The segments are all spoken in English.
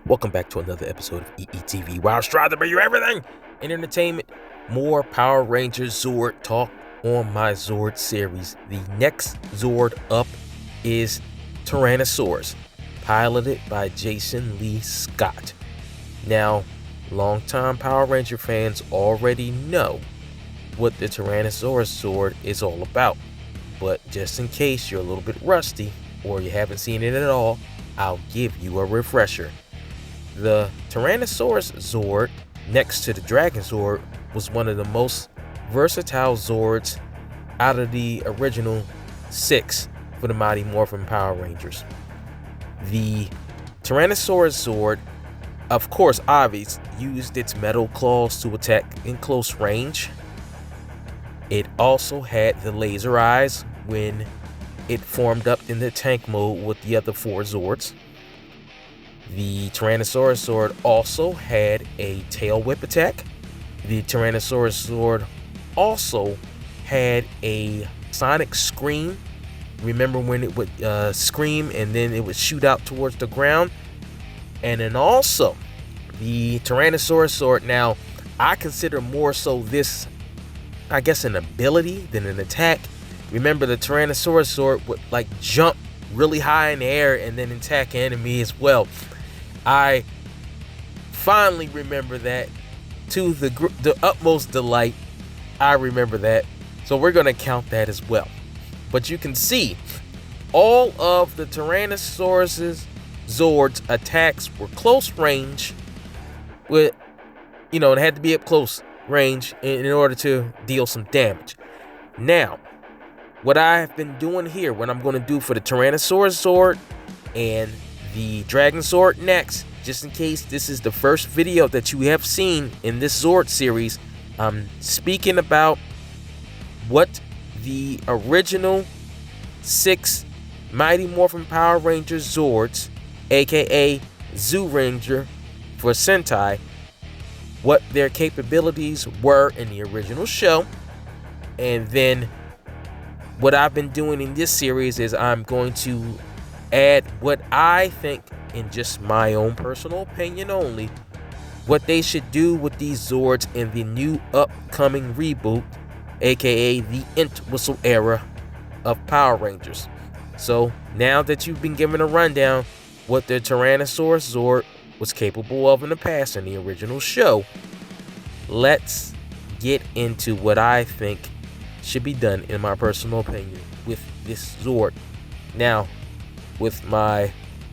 Welcome back to another episode of EETV, where I strive to bring you everything in entertainment. More Power Rangers Zord talk on my Zord series. The next Zord up is Tyrannosaurus, piloted by Jason Lee Scott. Now, longtime Power Ranger fans already know what the Tyrannosaurus Zord is all about, but just in case you're a little bit rusty or you haven't seen it at all, I'll give you a refresher. The Tyrannosaurus Zord, next to the Dragon Zord, was one of the most versatile Zords out of the original 6 for the Mighty Morphin Power Rangers. The Tyrannosaurus Zord, of course, obviously used its metal claws to attack in close range. It also had the laser eyes when it formed up in the tank mode with the other 4 Zords. The Tyrannosaurus Zord also had a tail whip attack. The Tyrannosaurus Zord also had a sonic scream. Remember when it would scream and then it would shoot out towards the ground? And then also, the Tyrannosaurus Zord, now I consider more so this, I guess, an ability than an attack. Remember, the Tyrannosaurus Zord would like jump really high in the air and then attack enemy as well. I finally remember that to the utmost delight. I remember that. So we're going to count that as well. But you can see all of the Tyrannosaurus Zord's attacks were close range. It had to be up close range in order to deal some damage. Now, what I have been doing here, what I'm going to do for the Tyrannosaurus Zord and the Dragon Zord next, just in case this is the first video that you have seen in this Zord series, I'm speaking about what the original 6 Mighty Morphin Power Rangers Zords, aka Zoo Ranger for Sentai, what their capabilities were in the original show. And then what I've been doing in this series is I'm going to add what I think, in just my own personal opinion only, what they should do with these Zords in the new upcoming reboot, aka the Entwistle era of Power Rangers. So now that you've been given a rundown what the Tyrannosaurus Zord was capable of in the past in the original show, let's get into what I think should be done, in my personal opinion, with this Zord. Now, with my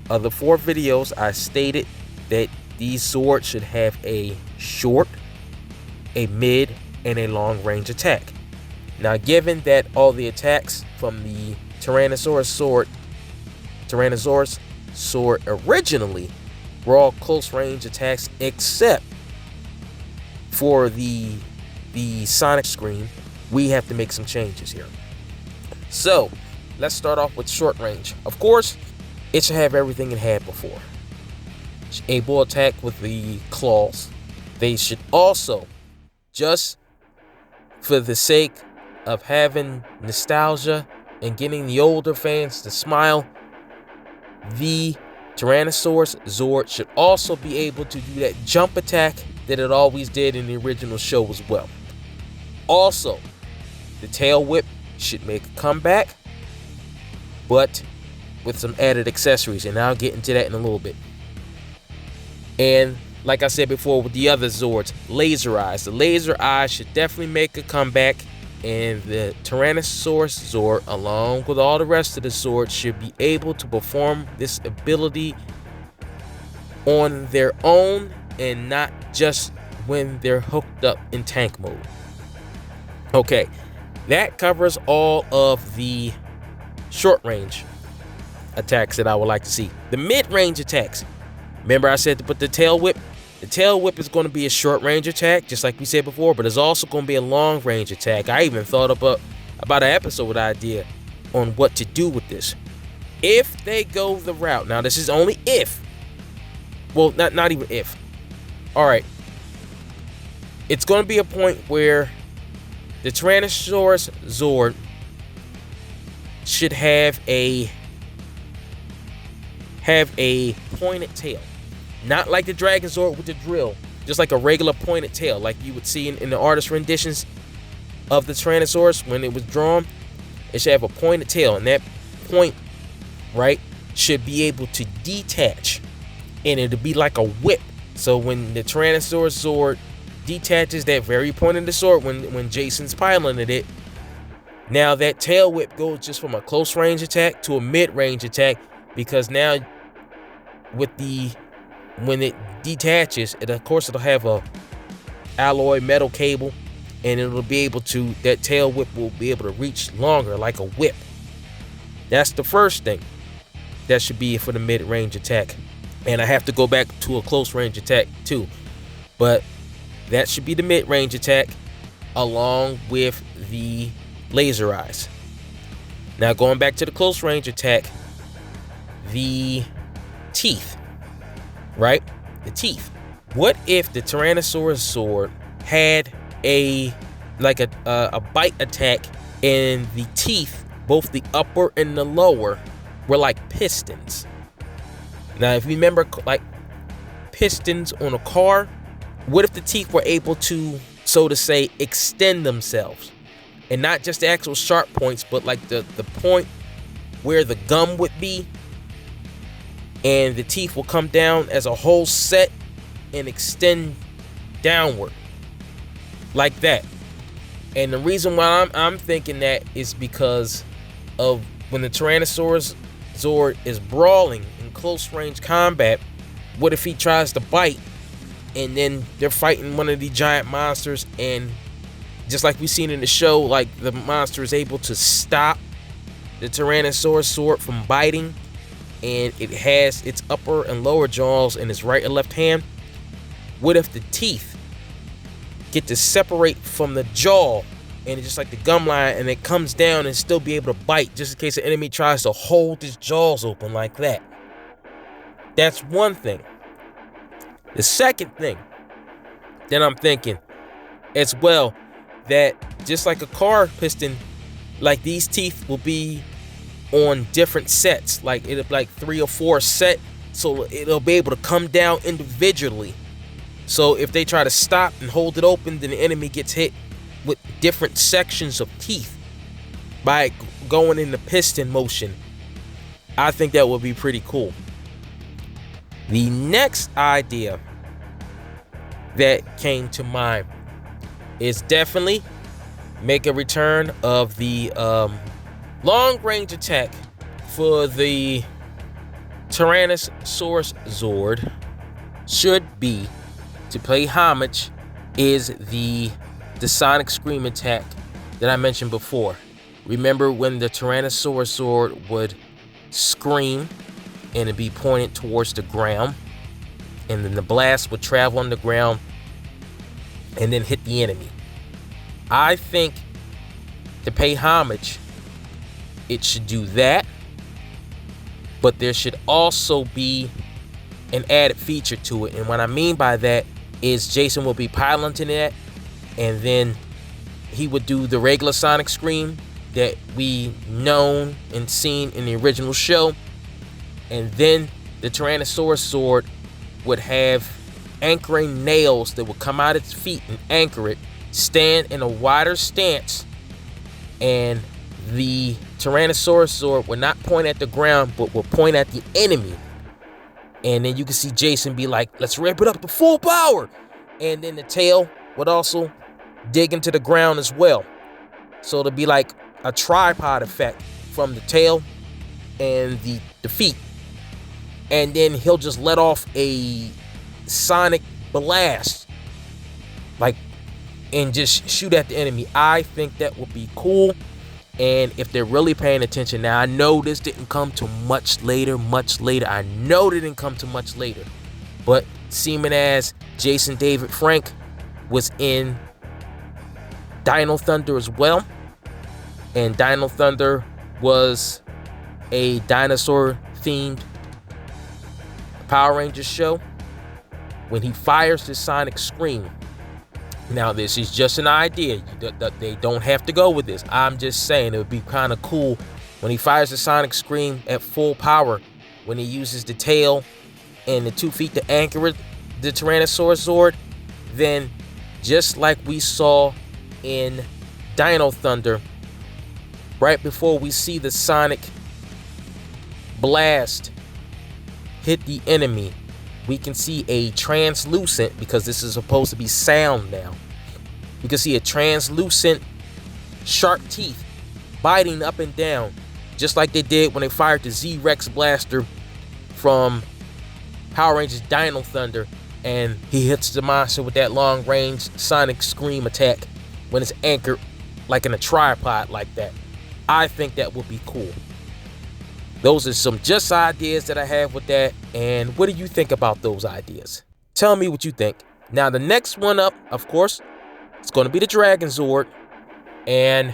other 4 videos, I stated that these Zords should have a short, a mid, and a long range attack. Now, given that all the attacks from the Tyrannosaurus Zord originally were all close range attacks, except for the sonic scream, we have to make some changes here. So let's start off with short range. Of course, it should have everything it had before. Able to attack with the claws. They should also, just for the sake of having nostalgia and getting the older fans to smile, the Tyrannosaurus Zord should also be able to do that jump attack that it always did in the original show as well. Also, the tail whip should make a comeback, but with some added accessories, and I'll get into that in a little bit. And like I said before with the other Zords, laser eyes. The laser eyes should definitely make a comeback, and the Tyrannosaurus Zord, along with all the rest of the Zords, should be able to perform this ability on their own and not just when they're hooked up in tank mode. Okay, that covers all of the short range attacks that I would like to see. The mid-range attacks. Remember I said to put the tail whip? The tail whip is going to be a short-range attack, just like we said before, but it's also going to be a long-range attack. I even thought about an episode idea on what to do with this. If they go the route, now this is only if. Well, not even if. Alright. It's going to be a point where the Tyrannosaurus Zord should have a pointed tail. Not like the Dragon Zord with the drill, just like a regular pointed tail, like you would see in the artist renditions of the Tyrannosaurus when it was drawn. It should have a pointed tail, and that point, right, should be able to detach, and it'll be like a whip. So when the Tyrannosaurus Zord detaches that very point of the sword, when Jason's piloting it, now that tail whip goes just from a close range attack to a mid-range attack, because now when it detaches, of course it'll have a alloy metal cable, and it'll be able to, that tail whip will be able to reach longer like a whip. That's the first thing that should be for the mid-range attack. And I have to go back to a close range attack too, but that should be the mid-range attack along with the laser eyes. Now going back to the close range attack, the teeth, right? The teeth. What if the Tyrannosaurus Zord had a bite attack, and the teeth, both the upper and the lower, were like pistons? Now, if you remember, like pistons on a car, what if the teeth were able to, so to say, extend themselves? And not just the actual sharp points, but like the point where the gum would be, and the teeth will come down as a whole set and extend downward like that. And the reason why I'm thinking that is because of when the Tyrannosaurus Zord is brawling in close range combat. What if he tries to bite, and then they're fighting one of the giant monsters, and just like we've seen in the show, like the monster is able to stop the Tyrannosaurus Zord from biting, and it has its upper and lower jaws in its right and left hand. What if the teeth get to separate from the jaw, and it's just like the gum line, and it comes down and still be able to bite, just in case the enemy tries to hold his jaws open like that? That's one thing. The second thing that I'm thinking as well, that just like a car piston, like these teeth will be on different sets, like it'll be like 3 or 4 set, so it'll be able to come down individually. So if they try to stop and hold it open, then the enemy gets hit with different sections of teeth by going in the piston motion. I think that would be pretty cool. The next idea that came to mind is definitely make a return of the long range attack for the Tyrannosaurus Zord. Should be, to pay homage, is the Sonic Scream attack that I mentioned before. Remember when the Tyrannosaurus Zord would scream and it'd be pointed towards the ground, and then the blast would travel on the ground and then hit the enemy? I think to pay homage, it should do that, but there should also be an added feature to it. And what I mean by that is Jason will be piloting that, and then he would do the regular Sonic Scream that we known and seen in the original show, and then the Tyrannosaurus Zord would have anchoring nails that would come out its feet and anchor it, stand in a wider stance, and the Tyrannosaurus Zord would not point at the ground but will point at the enemy. And then you can see Jason be like, let's ramp it up to full power, and then the tail would also dig into the ground as well. So it'll be like a tripod effect from the tail and the feet. And then he'll just let off a sonic blast, like, and just shoot at the enemy. I think that would be cool. And if they're really paying attention, now I know this didn't come to much later. I know it didn't come to much later. But seeming as Jason David Frank was in Dino Thunder as well, and Dino Thunder was a dinosaur-themed Power Rangers show, when he fires the Sonic Scream. Now, this is just an idea. They don't have to go with this. I'm just saying it would be kind of cool when he fires the Sonic Scream at full power, when he uses the tail and the 2 feet to anchor the Tyrannosaurus Zord, then just like we saw in Dino Thunder, right before we see the sonic blast hit the enemy, we can see a translucent, because this is supposed to be sound now, we can see a translucent sharp teeth biting up and down, just like they did when they fired the Z-Rex blaster from Power Rangers Dino Thunder, and he hits the monster with that long range sonic scream attack when it's anchored like in a tripod like that. I think that would be cool. Those are some just ideas that I have with that. And what do you think about those ideas? Tell me what you think. Now, the next one up, of course, it's going to be the Dragon Zord. And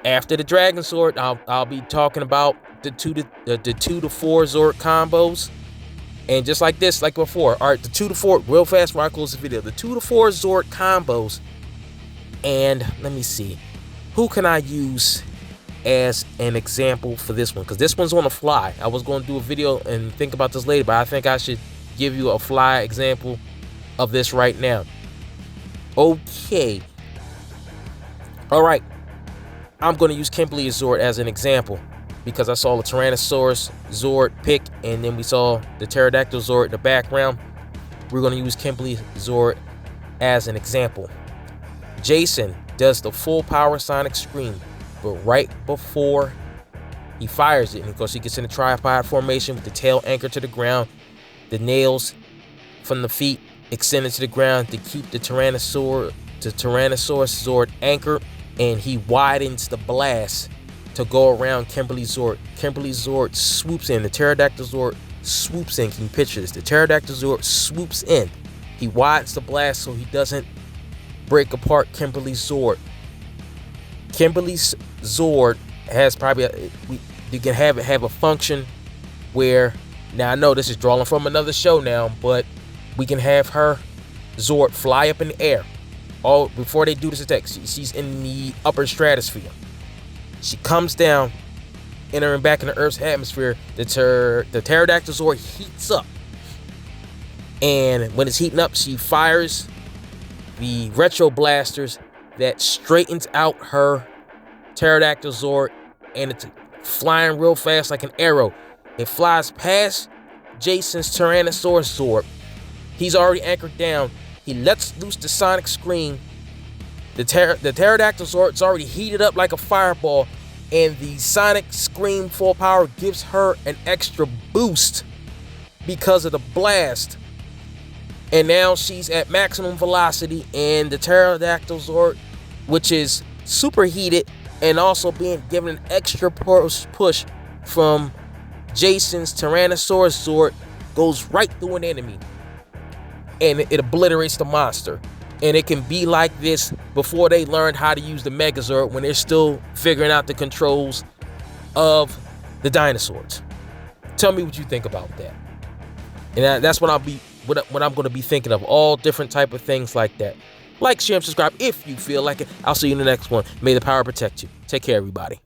after the Dragon Zord, I'll be talking about the 2 to 4 Zord combos. And just like this, like before, all right, the 2 to 4, real fast before I close the video, the 2 to 4 Zord combos. And let me see, who can I use as an example for this one? Because this one's on the fly. I was going to do a video and think about this later, but I think I should give you a fly example of this right now. Okay. All right. I'm going to use Kimberly's Zord as an example because I saw the Tyrannosaurus Zord pick, and then we saw the Pterodactyl Zord in the background. We're going to use Kimberly's Zord as an example. Jason does the full power sonic scream, but right before he fires it, and of course he gets in a tripod formation with the tail anchored to the ground, the nails from the feet extended to the ground to keep the Tyrannosaurus Zord anchored, and he widens the blast to go around Kimberly's Zord. Kimberly's Zord swoops in. The Pterodactyl Zord swoops in. Can you picture this? The Pterodactyl Zord swoops in. He widens the blast so he doesn't break apart Kimberly's Zord. Kimberly's Zord has probably you can have it have a function where, now I know this is drawing from another show now, but we can have her Zord fly up in the air. All before they do this attack, she's in the upper stratosphere. She comes down, entering back in the Earth's atmosphere. The Pterodactyl Zord heats up, and when it's heating up, she fires the retro blasters that straightens out her Pterodactyl Zord, and it's flying real fast like an arrow. It flies past Jason's Tyrannosaurus Zord. He's already anchored down. He lets loose the sonic scream. The Pterodactyl Zord's already heated up like a fireball, and the sonic scream full power gives her an extra boost because of the blast. And now she's at maximum velocity, and the Pterodactyl Zord, which is superheated and also being given an extra push from Jason's Tyrannosaurus Zord, goes right through an enemy, and it obliterates the monster. And it can be like this before they learned how to use the Megazord, when they're still figuring out the controls of the dinosaurs. Tell me what you think about that. And that's what what I'm going to be thinking of, all different type of things like that. Like, share, and subscribe if you feel like it. I'll see you in the next one. May the power protect you. Take care, everybody.